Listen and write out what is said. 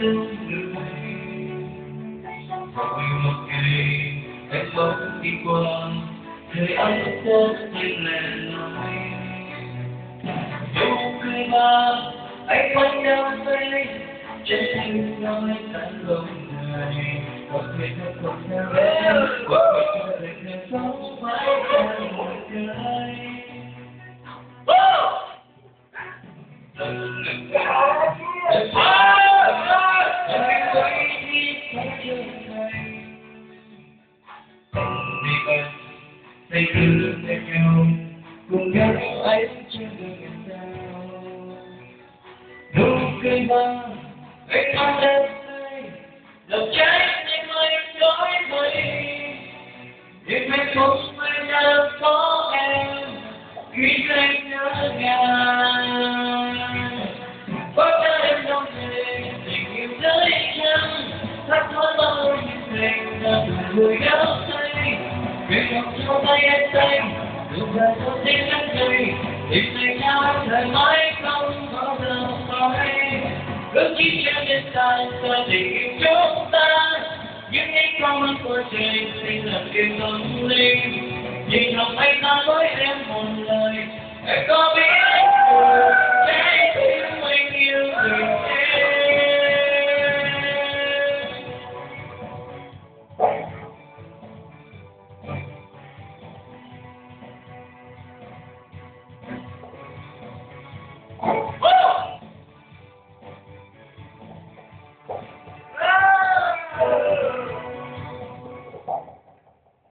thương người. Rồi một ngày em bỗng đi qua, thời anh tốt như lẻ loi. Nụ cười mà anh vẫn đang say, chân thành nói tận lòng người. Có người thật không theo em, có người cho đời theo sống mãi trong một đời. Hãy cứ bên nhau, cùng nhau anh trên đường sao. Nụ cười mà anh mang đến đây, lòng trái tim anh dối bời. Niềm hạnh phúc bây giờ có em, khi anh nhớ ngàn. Có cho em trong đời, tình yêu dưới chân, thắt thoát bao nhiêu tình là từng người đau say. Nguyện vọng trong tay em xanh, dù giờ không tin anh cười, tìm thấy nhau thời mãi không bao giờ phai. Ước chí cho đến ta, cho tình yêu chúng ta, những ánh con mắt của trời xin là yêu tâm linh. Nhìn lòng anh ta với em một lời, em có biết